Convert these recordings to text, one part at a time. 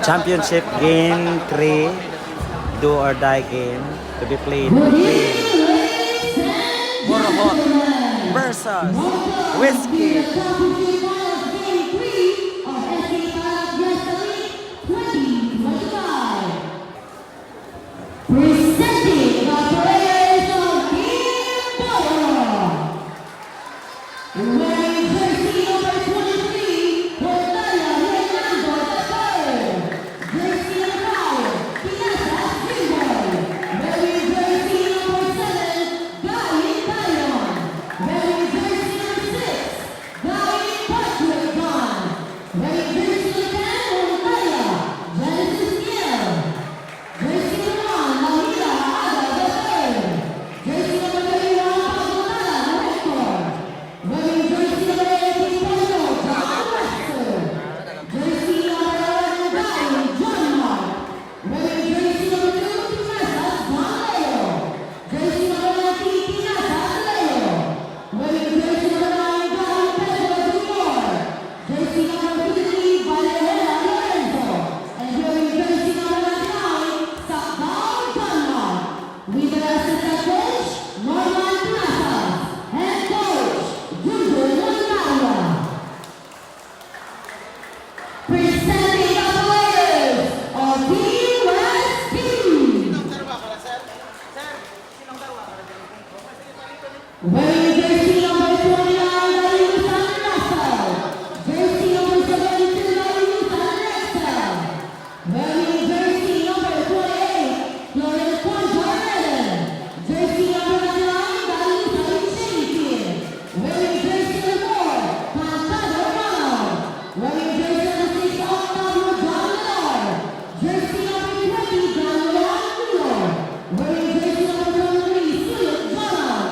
Championship Game 3, do or die game to be played between Morohot versus Whiskey. Presenting the players of Team Borohot. Wearing jersey number 23, Portala Hernando III. Jersey number 5, Pinasa Jimboy. Wearing jersey number 7, Guy Tayon. Wearing jersey number 6, Guy Patrick John. Wearing jersey number 10, Portala, Genesis Niel. Jersey number 1, Lahira Aga III. Jersey number 31, Pagotala Director. Wearing jersey number 18, Polo, John Lester. Jersey number 11, John Mark. Wearing jersey number 2, Pinasa, John Leo. Jersey number 19, Pinasa, Leo. Wearing jersey number 9, John Pedro Jr. Jersey number 50, Valera Lorenzo. And wearing jersey number 99, Sakdal John Mark. With the assistant coach, Norman Plazas. Head coach, Junjun Lanaya. Presenting the players of Team West Team. Wearing jersey number 29, Dariusan Russell. Jersey number 72, Dariusan Rexel. Wearing jersey number 28, Florence Conjorellen. Jersey number 99, Dariusan Shinkin. Wearing jersey number 4, Pantado Ronald. Wearing jersey number 6, Octavio John Lord. Jersey number 20, John Juan Miller. Wearing jersey number 23, Suyot Donald.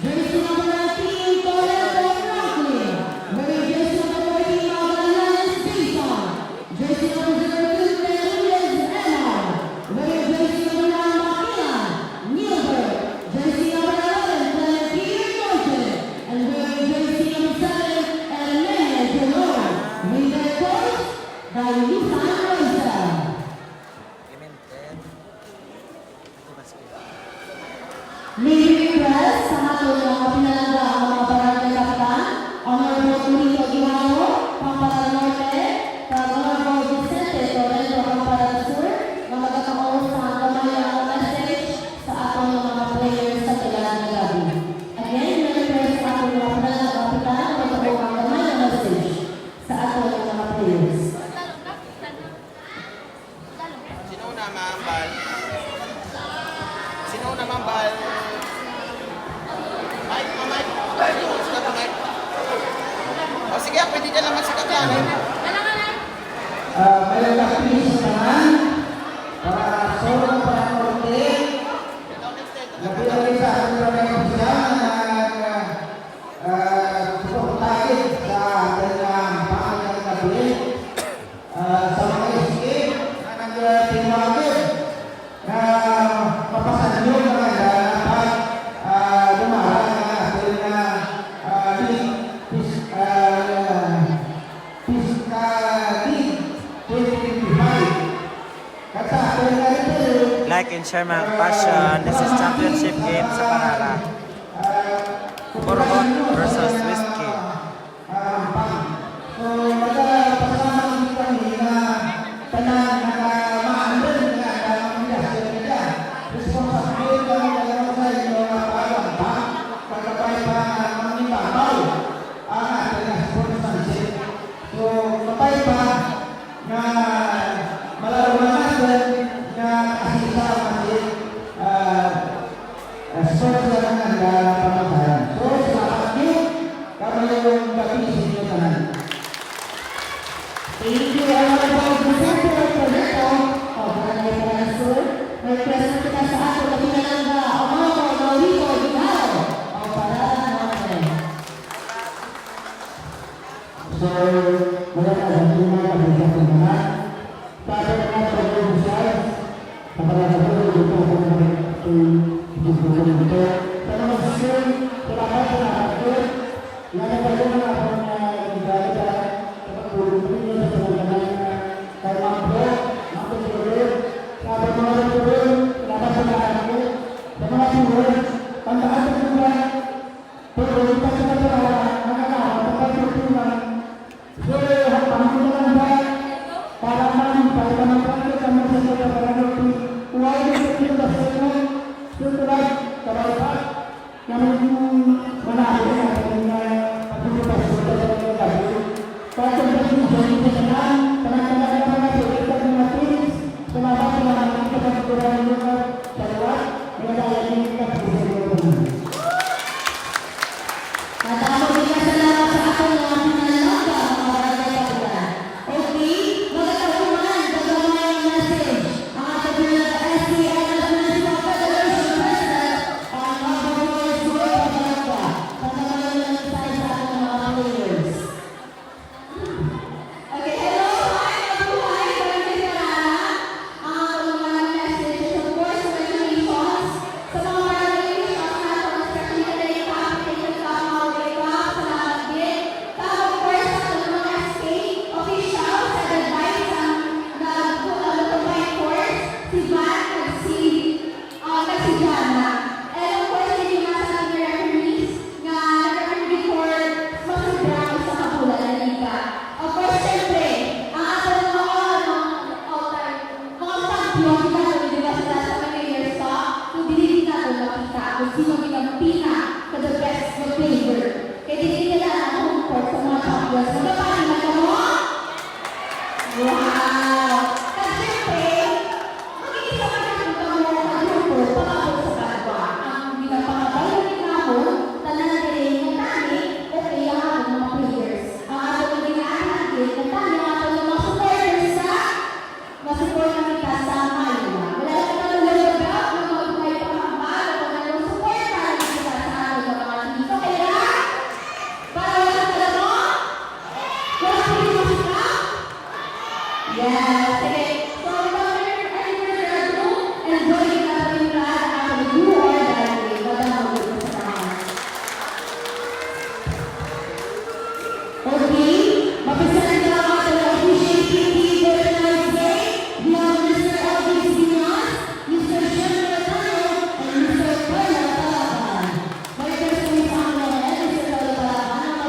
Jersey number 19, Toledo Franklin. Wearing jersey number 14, Magallanes Jason. Jersey number 02, Menendez Emma. Wearing jersey number 9, Makilan Nilbert. Jersey number 11, Clementine Norton. And wearing jersey number 7, Elene Delor. With their coach, Dariusan Rosal. May request sa mga mga pinalaga ang mga barangay kapitan, Honorable Tulito Giwao, Pampalala Norte, Honorable Vicente Torrento, Pampalala Sur, mga katao sa kamay ang message sa atong mga players sa kailangan ng gabi. Again, may request sa atong mga pinalaga kapitan, mga katao ang kamay ang message sa atong mga players. Sino na mambal? Sino na mambal? Mike, Mike. Sikat na Mike. O sige, pwede dyan naman sikat yan. May lakis sa tanan para solo para norte. Nabilagay sa ating barangay opisyal na suportahin sa kanilang pangalang gabi sa mga escape na nagtiwagin na mapasan nyo na dapat dumaan na ating Like and share mga passion. This is championship game sa Parara. Morohot versus Whiskey. Thank you, Honorable Vicente Torrento, of Barangay Parana Sur. May present kita sa ato na pinalangga, Honorable Mauricio Giwao, of Parana Norte. So, wala ka sa tuma ka sa mga para na sa opisyal para sa dito ko dito para mas para ako yan ang pagkukuha ng mga Madamo din na salamat sa ato nga pinalangga mga barangay kapulan. Okay, magkakaroon gagamay ang message. Ang ato pinaka SCN National Federation President ang mag-voice for Barangay. Pagkakaroon ng mensahe sa ating mga players. Okay, hello, hi, mabuhay, Barangay Parana. Ang ato mga message is of course congratulations sa mga barangay na especially today, kapitid sa mga breakup, salamat din. Tapos of course, sa mga SK officials at advice ang nag-combine course, si Van at si Jana. And of course, hindi nga sa ating referees nga nag-referee for Smash Brown sa Kapulan na Liga. Of course, siyempre, ang ato mga all-time, mga champion, di ba sila sa mga years pa, kung hindi natin makita kung sino pinagpina ka the best player. Kaya hindi nila ang home court sa mga champions. Magpapali na ka mo? Wow! At siyempre, makikita ka na kung mo ang grupo pagkakot sa bagwa. Ang ginapangabay ng kahon, tanan na rin ng tani, o kaya ang mga players. Ang ato ng ginaanan din, ng tani, ang ato ng mga supporters sa masupport na kita sa Manila. Wala ka na nalagap ng mga may pamahal o mga support para kita sa ato ng mga team. So kaya, para wala ka na mo? Wala ka rin masika? Yes, sige. So, without any further ado, enjoy the gathering plan after the do or die way. Madama ko sa samahan. Okay, mapisalan na ang ating officiating team for tonight's game. We have Mr. Elvis Diaz, Mr. Shem Ratano, and Mr. Carla Talaban. May person sa amin and Mr. Talaban na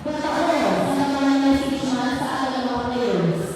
magbatao sa mga message man sa ating mga players.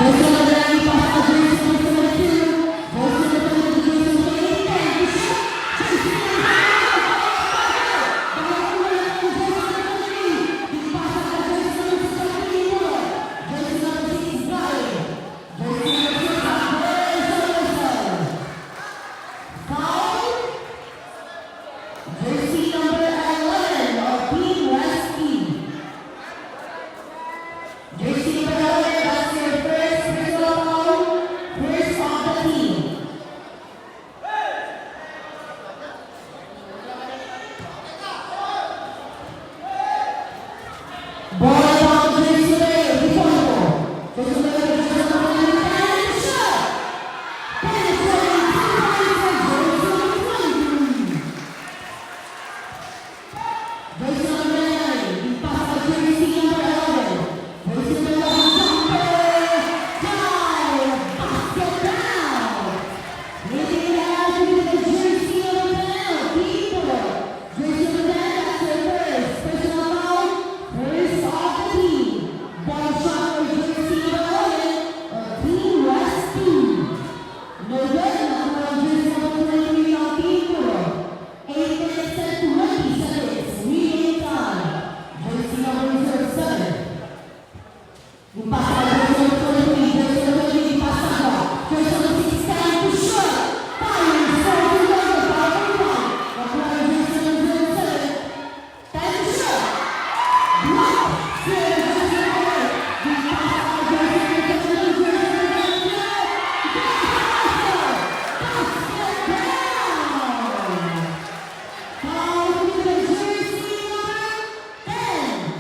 Jersey number 9, ipasa ka jersey number 2. Jersey number 2, jersey number 8. Thank you, sir. Jersey number 5. Dahil wala ng jersey number 3. Ipasa ka jersey number 6. Jersey number 6, Brian. Jersey number 6, Alonso. Foul. Jersey number 11 of Team Westy. Jersey number 11, that's your first personal foul, first of the team. Ball down, jersey number 8, Ricardo. Jersey number 8, jersey number 9, and shot. Penetrating three-pointer, jersey number 23. Jersey number 9, ipasa jersey number 11. Jersey number 11, jumper, down, basket down. Leading it out with the jersey number 10, keeper. Jersey number 10, that's their first personal foul, first of the team. Ball shot for jersey number 11 of Team Westy. No good, nakuha ang jersey number 23 ng keeper. 8 minutes and 20 seconds. Remaining time. Jersey number 7. Ipasa ka jersey number 23. Jersey number 23. Ipasa ka. Jersey number 6. Time to shot. Fire. Score to go. Power rebound. Nakuha ang jersey number 7. Time to shot. Block. Score. Jersey number 8. Ipasa ka jersey number 7. Jersey number 8. Basket down. Foul with the jersey number 10.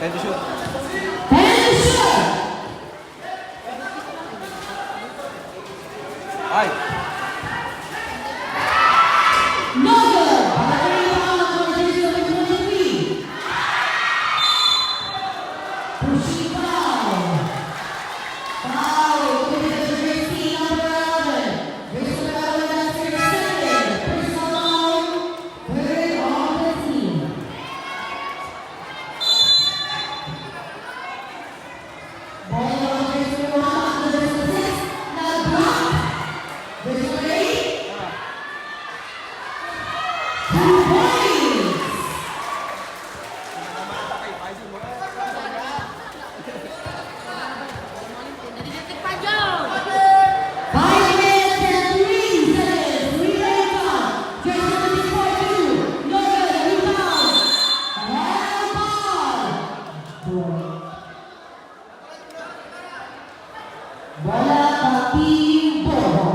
Ready shoot. And shoot! Ay! No good! Rebound on jersey number 23. Pushing foul. Foul committed to jersey number 11. Jersey number 11, that's your second. Personal foul. Third on the team. Ball on jersey number 1, jersey number 6. Now block. Jersey number 8. 2 points. Five minutes and 3 seconds. Relay time. Jersey number 42. No good. Rebound. And ball. Bola bagi Bobo.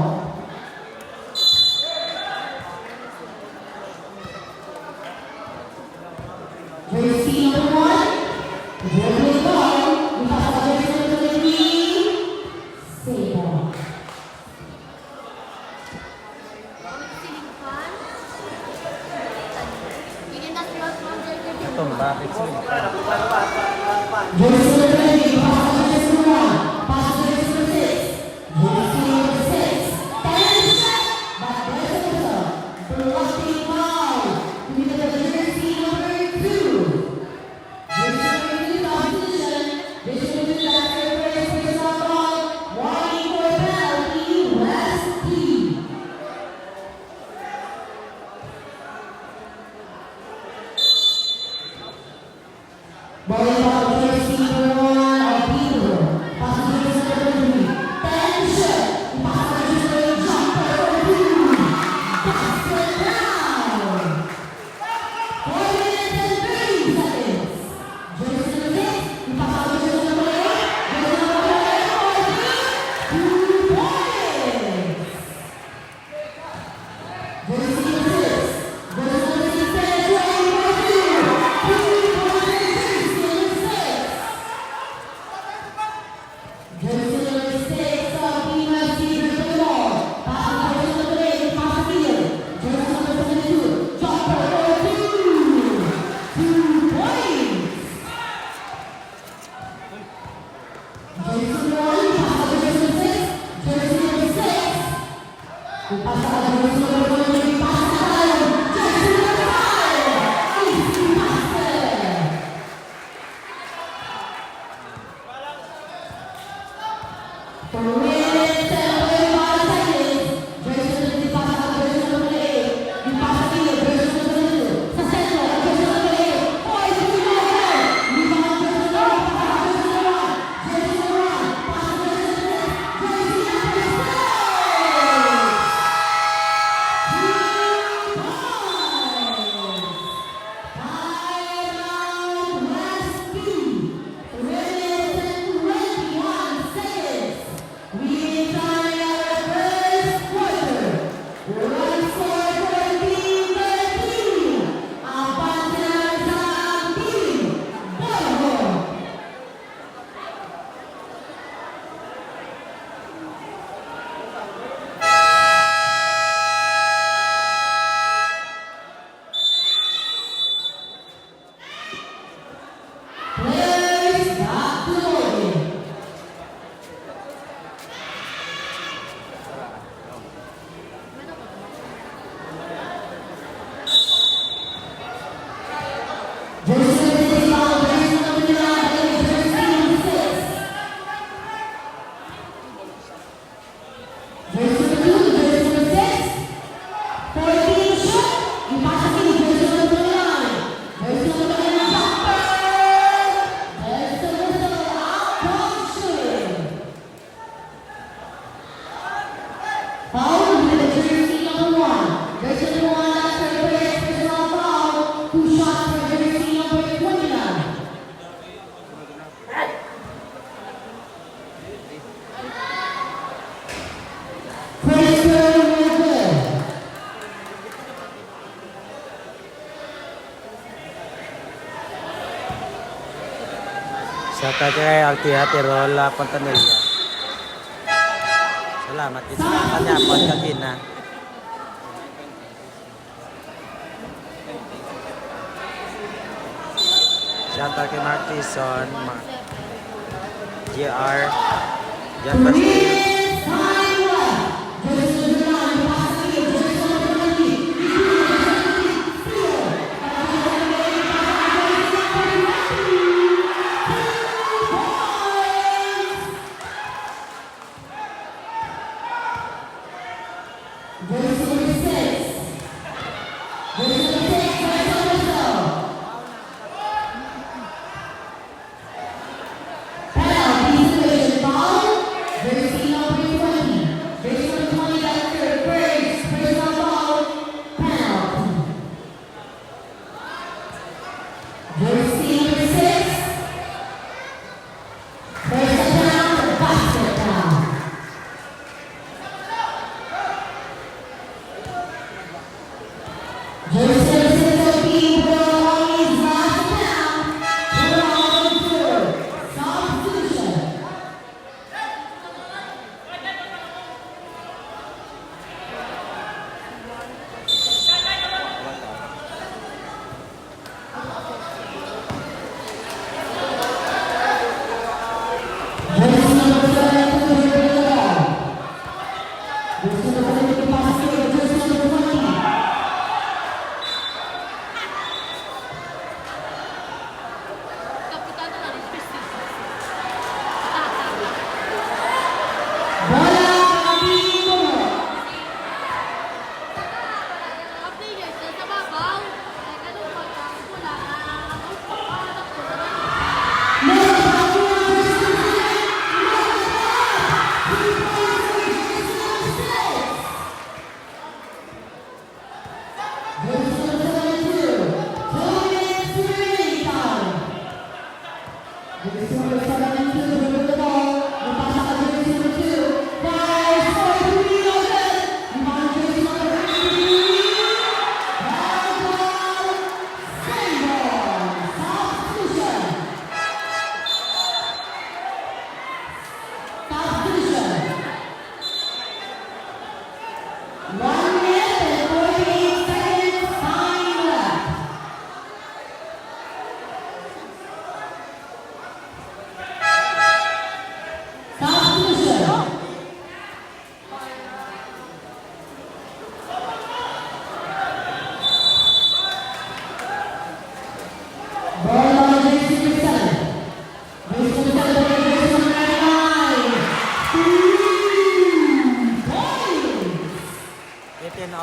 Jersey number 1. Dribble ball. Dipass ke jersey number 23. Sable. Ito, bakit sila? Jersey number 20. Pass to jersey number 1. Pass to jersey number 6. Jersey number 6. 10 shot. But there's a whistle. Blocking foul. Committed to jersey number 2. Jersey number 2 opposition. Jersey number 2 that's your first personal foul. Warning for penalty. West team. Ball out jersey number 1 of Peter. Pass to jersey number 3. 10 shot. Pass to jersey number 2. Jumper for 2. Basket down. 4 minutes and 30 seconds. Jersey number 6. Pass to jersey number 8. Jersey number 8 for 2 points. Jersey number 6. Jersey number 6 and 20 for 2. 2 points. Jersey number 6 of Team FC dribble ball. Pass to jersey number 8, pass to field. Jersey number 22, jumper for 2. 2 points. Jersey number 1, pass to jersey number 6. Jersey number 6. Pass to jersey number 23, pass to Tayo. Jersey number 5. Easy basket. For minutes and 35 seconds, jersey number 3 pass to jersey number 8. You pass to field, jersey number 2. Sa centro, jersey number 8. Boys, we go ahead. Rebound, jersey number 1, pass to jersey number 1. Jersey number 1, pass to jersey number 6. Jersey number 6. Shoutout kay Altia Tirola Pontanilla. Salamat din sa kanya. Pagkakin na. Shoutout kay Mark Tison. GR. John Bastille.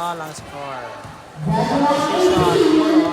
All ang score. Position,